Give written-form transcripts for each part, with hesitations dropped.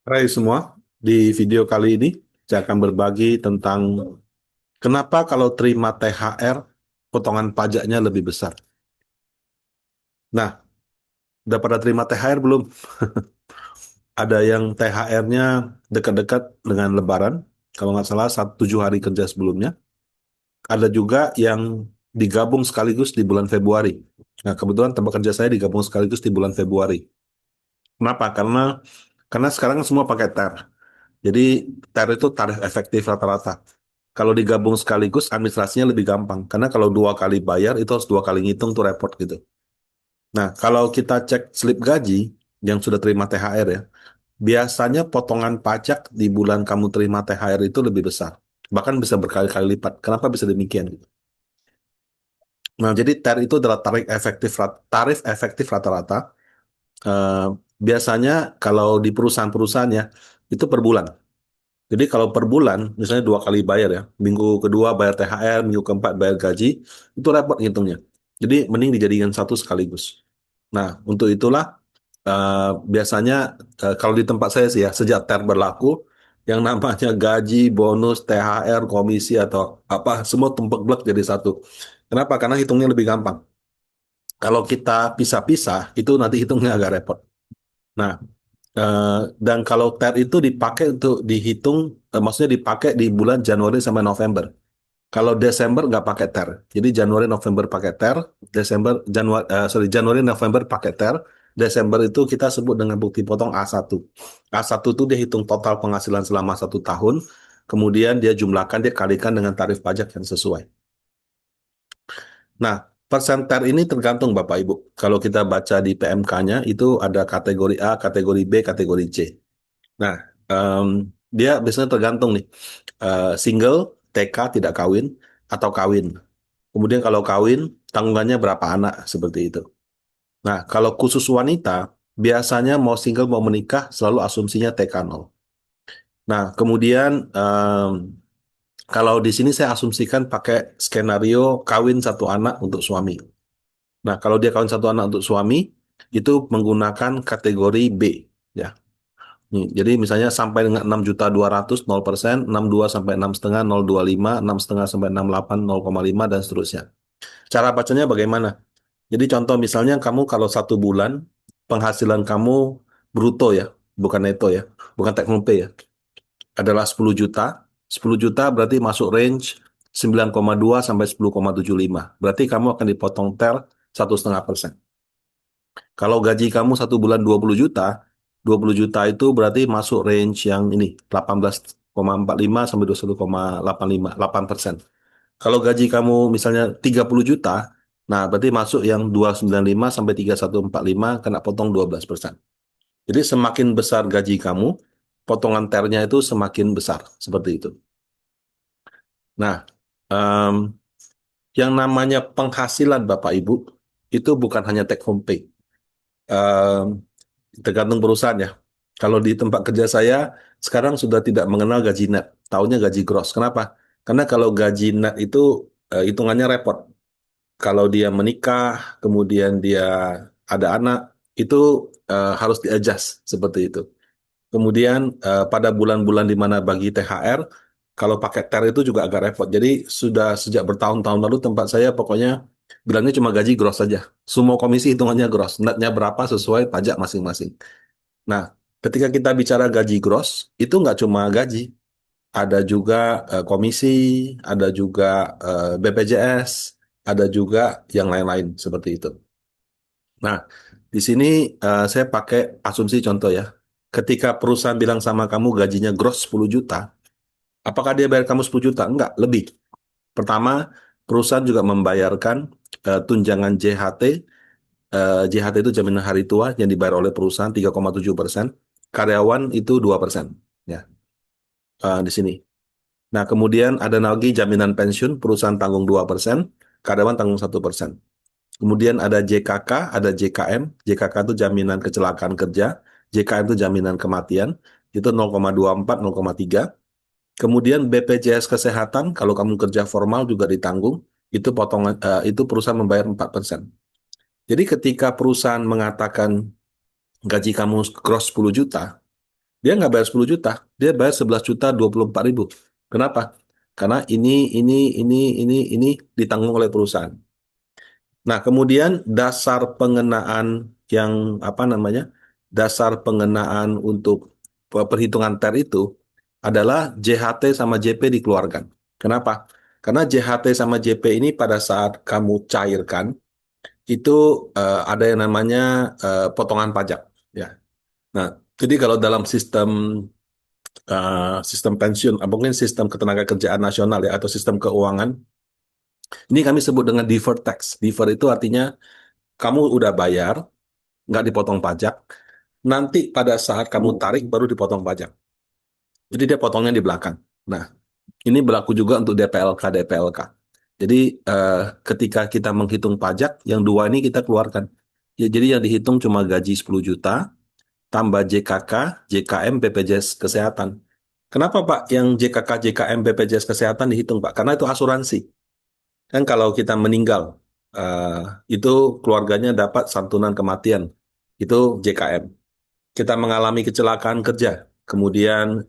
Hai semua, di video kali ini saya akan berbagi tentang kenapa kalau terima THR potongan pajaknya lebih besar. Nah, udah pada terima THR belum? Ada yang THR-nya dekat-dekat dengan Lebaran, kalau nggak salah 7 hari kerja sebelumnya. Ada juga yang digabung sekaligus di bulan Februari. Nah, kebetulan tempat kerja saya digabung sekaligus di bulan Februari. Kenapa? Karena sekarang semua pakai THR. Jadi THR itu tarif efektif rata-rata. Kalau digabung sekaligus administrasinya lebih gampang. Karena kalau 2 kali bayar itu harus 2 kali ngitung tuh repot gitu. Nah, kalau kita cek slip gaji yang sudah terima THR ya, biasanya potongan pajak di bulan kamu terima THR itu lebih besar. Bahkan bisa berkali-kali lipat. Kenapa bisa demikian? Nah, jadi THR itu adalah tarif efektif rata-rata. Eh, Biasanya kalau di perusahaan-perusahaan ya, itu per bulan. Jadi kalau per bulan, misalnya 2 kali bayar ya, minggu kedua bayar THR, minggu keempat bayar gaji, itu repot ngitungnya. Jadi mending dijadikan satu sekaligus. Nah, untuk itulah biasanya kalau di tempat saya sih ya, sejak THR berlaku, yang namanya gaji, bonus, THR, komisi atau apa, semua tumpek-blek jadi satu. Kenapa? Karena hitungnya lebih gampang. Kalau kita pisah-pisah, itu nanti hitungnya agak repot. Nah, dan kalau TER itu dipakai untuk dihitung, maksudnya dipakai di bulan Januari sampai November. Kalau Desember nggak pakai TER. Jadi Januari November pakai TER, Januari November pakai TER, Desember itu kita sebut dengan bukti potong A1. A1 itu dia hitung total penghasilan selama 1 tahun, kemudian dia jumlahkan, dia kalikan dengan tarif pajak yang sesuai. Nah, persen TER ini tergantung Bapak Ibu. Kalau kita baca di PMK-nya itu ada kategori A, kategori B, kategori C. Nah, em, dia biasanya tergantung nih, single, TK, tidak kawin, atau kawin. Kemudian kalau kawin, tanggungannya berapa anak, seperti itu. Nah, kalau khusus wanita, biasanya mau single mau menikah, selalu asumsinya TK 0. Nah, kemudian kalau di sini saya asumsikan pakai skenario kawin 1 anak untuk suami. Nah, kalau dia kawin 1 anak untuk suami, itu menggunakan kategori B. Ya. Jadi misalnya sampai dengan 6.200.000 0%, 62 sampai 6,5 0,25, 6,5 sampai 68 0,5 dan seterusnya. Cara bacanya bagaimana? Jadi contoh misalnya kamu kalau 1 bulan penghasilan kamu bruto ya, bukan neto ya, bukan take home pay ya, adalah 10 juta. 10 juta berarti masuk range 9,2 sampai 10,75. Berarti kamu akan dipotong TER 1,5%. Kalau gaji kamu 1 bulan 20 juta, 20 juta itu berarti masuk range yang ini, 18,45 sampai 21,85, 8%. Kalau gaji kamu misalnya 30 juta, nah berarti masuk yang 295 sampai 3145 kena potong 12%. Jadi semakin besar gaji kamu, potongan ternya itu semakin besar, seperti itu. Nah, em, yang namanya penghasilan Bapak Ibu, itu bukan hanya take home pay. Em, Tergantung perusahaan ya. Kalau di tempat kerja saya sekarang sudah tidak mengenal gaji net, tahunya gaji gross. Kenapa? Karena kalau gaji net itu hitungannya repot. Kalau dia menikah, kemudian dia ada anak, itu harus di-adjust seperti itu. Kemudian pada bulan-bulan di mana bagi THR, kalau pakai TER itu juga agak repot. Jadi sudah sejak bertahun-tahun lalu tempat saya pokoknya bilangnya cuma gaji gross saja. Semua komisi hitungannya gross. Netnya berapa sesuai pajak masing-masing. Nah, ketika kita bicara gaji gross, itu nggak cuma gaji. Ada juga komisi, ada juga BPJS, ada juga yang lain-lain seperti itu. Nah, di sini saya pakai asumsi contoh ya. Ketika perusahaan bilang sama kamu gajinya gross 10 juta, apakah dia bayar kamu 10 juta? Enggak, lebih. Pertama, perusahaan juga membayarkan tunjangan JHT. JHT itu jaminan hari tua yang dibayar oleh perusahaan 3,7%. Karyawan itu 2%. Ya, di sini. Nah, kemudian ada lagi jaminan pensiun, perusahaan tanggung 2%, karyawan tanggung 1%. Kemudian ada JKK, ada JKM. JKK itu jaminan kecelakaan kerja, JKM itu jaminan kematian, itu 0,24, 0,3. Kemudian BPJS Kesehatan, kalau kamu kerja formal juga ditanggung, itu potongan itu perusahaan membayar 4%. Jadi ketika perusahaan mengatakan gaji kamu gross 10 juta, Dia nggak bayar 10 juta, dia bayar 11.024.000. Kenapa? Karena ini ditanggung oleh perusahaan. Nah, kemudian dasar pengenaan yang apa namanya? Dasar pengenaan untuk perhitungan TER itu adalah JHT sama JP dikeluarkan. Kenapa? Karena JHT sama JP ini pada saat kamu cairkan itu ada yang namanya potongan pajak, ya. Nah, jadi kalau dalam sistem pensiun, mungkin sistem ketenagakerjaan nasional ya, atau sistem keuangan, ini kami sebut dengan deferred tax. Defer itu artinya kamu udah bayar, nggak dipotong pajak, nanti pada saat kamu tarik baru dipotong pajak. Jadi dia potongnya di belakang. Nah, ini berlaku juga untuk DPLK, DPLK. Jadi ketika kita menghitung pajak, yang dua ini kita keluarkan. Ya, jadi yang dihitung cuma gaji 10 juta, tambah JKK, JKM, BPJS Kesehatan. Kenapa Pak yang JKK, JKM, BPJS Kesehatan dihitung Pak? Karena itu asuransi. Kan kalau kita meninggal, eh, itu keluarganya dapat santunan kematian. Itu JKM. Kita mengalami kecelakaan kerja, kemudian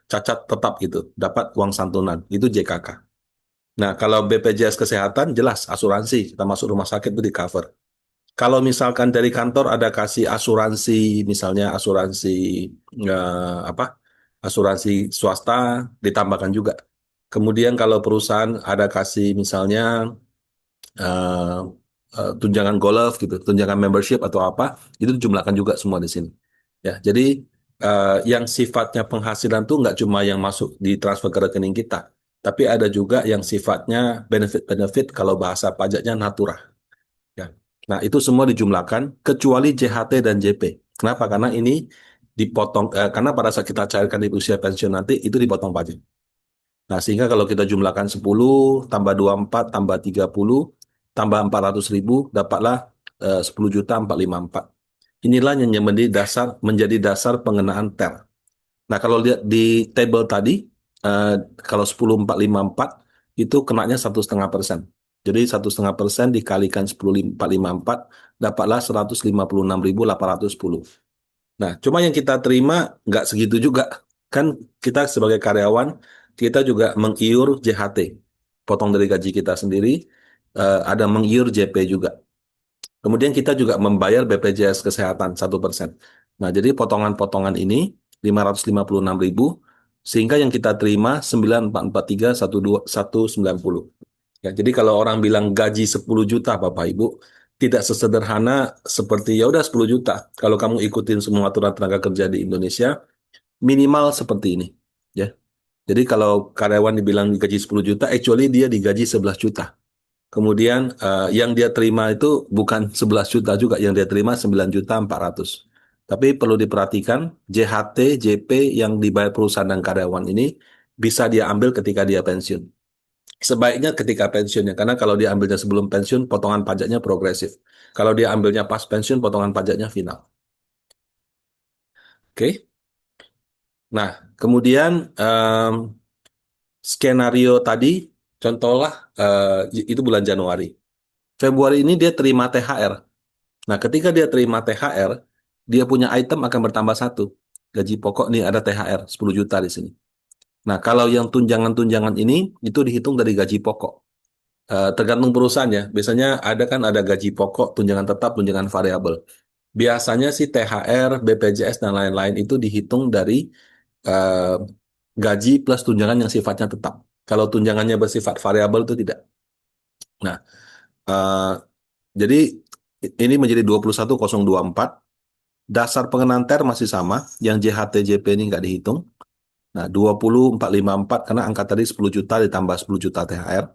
cacat tetap gitu, dapat uang santunan. Itu JKK. Nah, kalau BPJS Kesehatan, jelas asuransi. Kita masuk rumah sakit itu di cover. Kalau misalkan dari kantor ada kasih asuransi, misalnya asuransi apa? Asuransi swasta ditambahkan juga. Kemudian kalau perusahaan ada kasih misalnya eh, tunjangan golf gitu, tunjangan membership atau apa, itu dijumlahkan juga semua di sini. Ya, jadi yang sifatnya penghasilan tuh nggak cuma yang masuk di transfer ke rekening kita, tapi ada juga yang sifatnya benefit-benefit kalau bahasa pajaknya natura. Ya. Nah, itu semua dijumlahkan kecuali JHT dan JP. Kenapa? Karena ini dipotong karena pada saat kita cairkan di usia pensiun nanti itu dipotong pajak. Nah, sehingga kalau kita jumlahkan 10 tambah 24 tambah 30 tambah 400.000 dapatlah 10.454. Inilah yang menjadi dasar pengenaan TER. Nah, kalau lihat di table tadi, eh, kalau 10.454 itu kenanya 1,5%. Jadi 1,5% dikalikan 10.454 dapatlah 156.810. Nah, cuma yang kita terima nggak segitu juga. Kan kita sebagai karyawan, kita juga mengiur JHT. Potong dari gaji kita sendiri, ada mengiur JP juga. Kemudian kita juga membayar BPJS Kesehatan 1%. Nah, jadi potongan-potongan ini 556.000, sehingga yang kita terima 9.443.190. Ya, jadi kalau orang bilang gaji 10 juta Bapak Ibu, tidak sesederhana seperti ya udah 10 juta. Kalau kamu ikutin semua aturan tenaga kerja di Indonesia, minimal seperti ini. Ya. Jadi kalau karyawan dibilang digaji 10 juta, actually dia digaji 11 juta. Kemudian yang dia terima itu bukan 11 juta juga, yang dia terima 9.400.000. Tapi perlu diperhatikan, JHT, JP yang dibayar perusahaan dan karyawan ini bisa dia ambil ketika dia pensiun. Sebaiknya ketika pensiunnya, karena kalau dia ambilnya sebelum pensiun, potongan pajaknya progresif. Kalau dia ambilnya pas pensiun, potongan pajaknya final. Oke. Nah, kemudian skenario tadi, contohlah itu bulan Januari. Februari ini dia terima THR. Nah, ketika dia terima THR, dia punya item akan bertambah satu. Gaji pokok nih ada THR 10 juta di sini. Nah, kalau yang tunjangan-tunjangan ini itu dihitung dari gaji pokok. Tergantung perusahaan ya. Biasanya ada gaji pokok, tunjangan tetap, tunjangan variabel. Biasanya sih THR, BPJS dan lain-lain itu dihitung dari eh, gaji plus tunjangan yang sifatnya tetap. Kalau tunjangannya bersifat variabel itu tidak. Nah, eh, jadi ini menjadi 21.024. Dasar pengenaan TER masih sama, yang JHT-JP ini nggak dihitung. Nah, 20.454 karena angka tadi 10 juta ditambah 10 juta THR.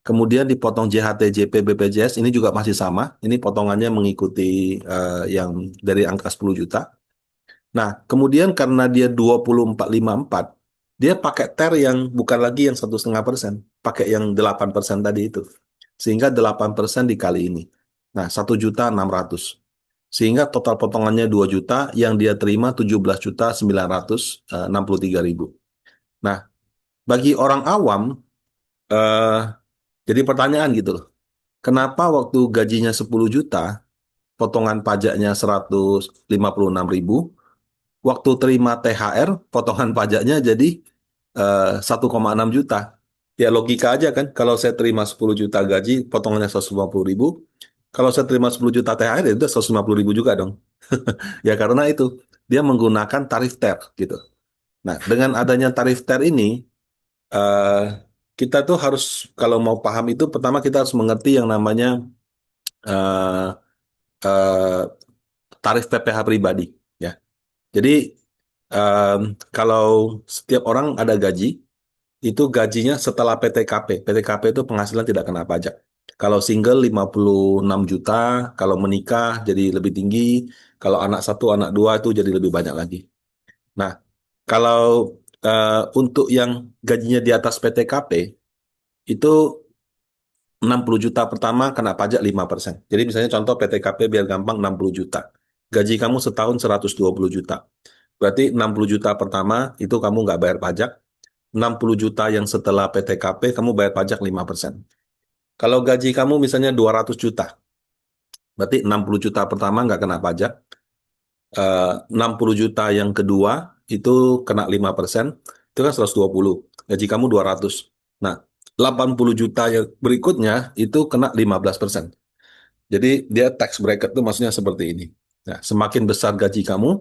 Kemudian dipotong JHT, JP, BPJS ini juga masih sama. Ini potongannya mengikuti yang dari angka 10 juta. Nah, kemudian karena dia 20.454, dia pakai TER yang bukan lagi yang 1,5%, pakai yang 8% tadi itu. Sehingga 8% dikali ini. Nah, 1.600.000. Sehingga total potongannya 2 juta, yang dia terima 17.963.000. Nah, bagi orang awam, eh, jadi pertanyaan gitu loh. Kenapa waktu gajinya 10 juta, potongan pajaknya 156.000, waktu terima THR, potongan pajaknya jadi 1,6 juta. Ya logika aja kan, kalau saya terima 10 juta gaji, potongannya 150.000. Kalau saya terima 10 juta THR, ya udah 150.000 juga dong. Ya karena itu, dia menggunakan tarif TER gitu. Nah, dengan adanya tarif TER ini, eh, kita tuh harus, kalau mau paham itu, pertama kita harus mengerti yang namanya eh, eh, tarif PPh pribadi. Ya, jadi em, kalau setiap orang ada gaji, itu gajinya setelah PTKP. PTKP itu penghasilan tidak kena pajak. Kalau single 56 juta, kalau menikah jadi lebih tinggi, kalau anak satu, anak dua itu jadi lebih banyak lagi. Nah, kalau untuk yang gajinya di atas PTKP, itu 60 juta pertama kena pajak 5%. Jadi misalnya contoh PTKP biar gampang 60 juta. Gaji kamu setahun 120 juta. Berarti 60 juta pertama itu kamu nggak bayar pajak. 60 juta yang setelah PTKP kamu bayar pajak 5%. Kalau gaji kamu misalnya 200 juta, berarti 60 juta pertama nggak kena pajak. 60 juta yang kedua itu kena 5%, itu kan 120. Gaji kamu 200. Nah, 80 juta yang berikutnya itu kena 15%. Jadi dia tax bracket itu maksudnya seperti ini. Nah, semakin besar gaji kamu,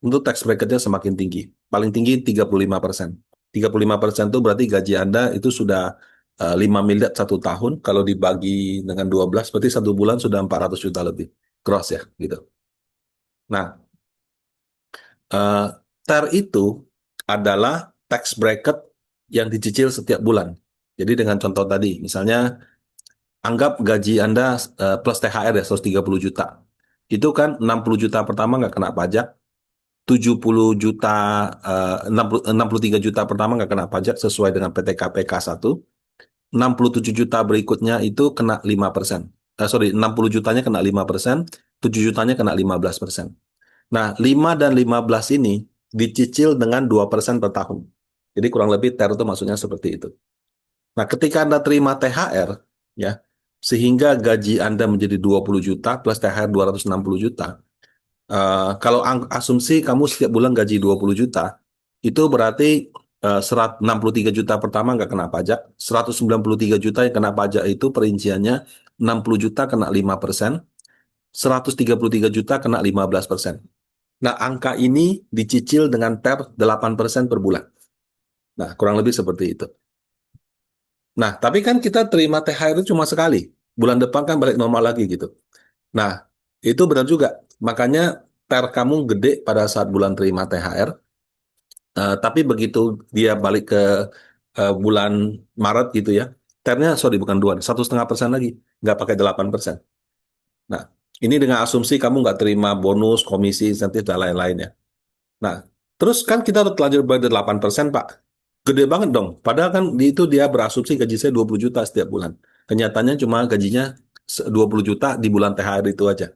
untuk tax bracketnya semakin tinggi. Paling tinggi 35%. 35% itu berarti gaji Anda itu sudah 5 miliar satu tahun. Kalau dibagi dengan 12, berarti satu bulan sudah 400 juta lebih. Gross ya, gitu. Nah, eh, TER itu adalah tax bracket yang dicicil setiap bulan. Jadi dengan contoh tadi, misalnya anggap gaji Anda plus THR ya 130 juta. Itu kan 60 juta pertama nggak kena pajak, 70 juta, 63 juta pertama nggak kena pajak sesuai dengan PTKP K1. 67 juta berikutnya itu kena 5%. Sorry, 60 jutanya kena 5%, 7 jutanya kena 15%. Nah, 5 dan 15 ini dicicil dengan 2% per tahun. Jadi kurang lebih TER itu maksudnya seperti itu. Nah, ketika Anda terima THR, ya, sehingga gaji Anda menjadi 20 juta plus THR 260 juta, kalau asumsi kamu setiap bulan gaji 20 juta, itu berarti 163 juta pertama nggak kena pajak, 193 juta yang kena pajak itu perinciannya 60 juta kena 5%, 133 juta kena 15%. Nah, angka ini dicicil dengan TER 8% per bulan. Nah, kurang lebih seperti itu. Nah, tapi kan kita terima THR itu cuma sekali. Bulan depan kan balik normal lagi gitu. Nah, itu benar juga. Makanya TER kamu gede pada saat bulan terima THR, tapi begitu dia balik ke bulan Maret gitu ya, TER-nya sorry bukan 2, 1,5% lagi, nggak pakai 8%. Nah, ini dengan asumsi kamu nggak terima bonus, komisi, insentif, dan lain-lain ya. Nah, terus kan kita udah telanjur bayar 8%, Pak. Gede banget dong. Padahal kan itu dia berasumsi gaji saya 20 juta setiap bulan. Kenyataannya cuma gajinya 20 juta di bulan THR itu aja.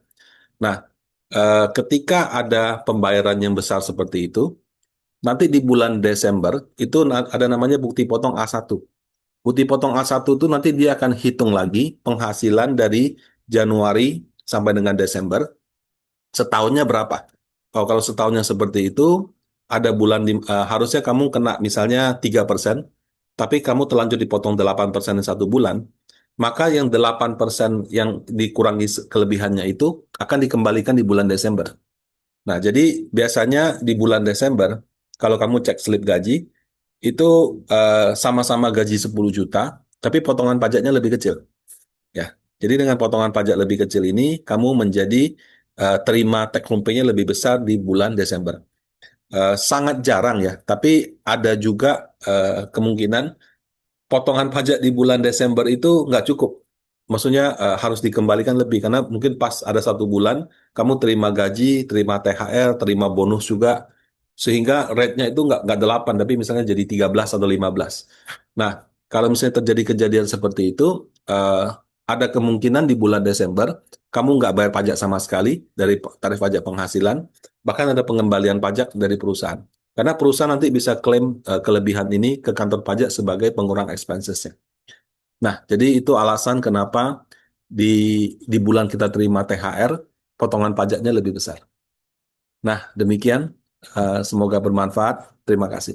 Nah, ketika ada pembayaran yang besar seperti itu, nanti di bulan Desember itu ada namanya bukti potong A1. Bukti potong A1 itu nanti dia akan hitung lagi penghasilan dari Januari sampai dengan Desember, setahunnya berapa. Kalau setahunnya seperti itu, ada bulan harusnya kamu kena misalnya 3%, tapi kamu telanjur dipotong 8% di satu bulan, maka yang 8% yang dikurangi kelebihannya itu akan dikembalikan di bulan Desember. Nah, jadi biasanya di bulan Desember, kalau kamu cek slip gaji, itu sama-sama gaji 10 juta, tapi potongan pajaknya lebih kecil. Ya, jadi dengan potongan pajak lebih kecil ini, kamu menjadi terima take home pay-nya lebih besar di bulan Desember. Sangat jarang ya, tapi ada juga kemungkinan potongan pajak di bulan Desember itu nggak cukup. Maksudnya harus dikembalikan lebih karena mungkin pas ada satu bulan kamu terima gaji, terima THR, terima bonus juga, sehingga rate-nya itu nggak 8 tapi misalnya jadi 13 atau 15. Nah, kalau misalnya terjadi kejadian seperti itu, eh, ada kemungkinan di bulan Desember kamu nggak bayar pajak sama sekali dari tarif pajak penghasilan, bahkan ada pengembalian pajak dari perusahaan. Karena perusahaan nanti bisa klaim kelebihan ini ke kantor pajak sebagai pengurang expenses-nya. Nah, jadi itu alasan kenapa di di bulan kita terima THR, potongan pajaknya lebih besar. Nah, demikian. Semoga bermanfaat. Terima kasih.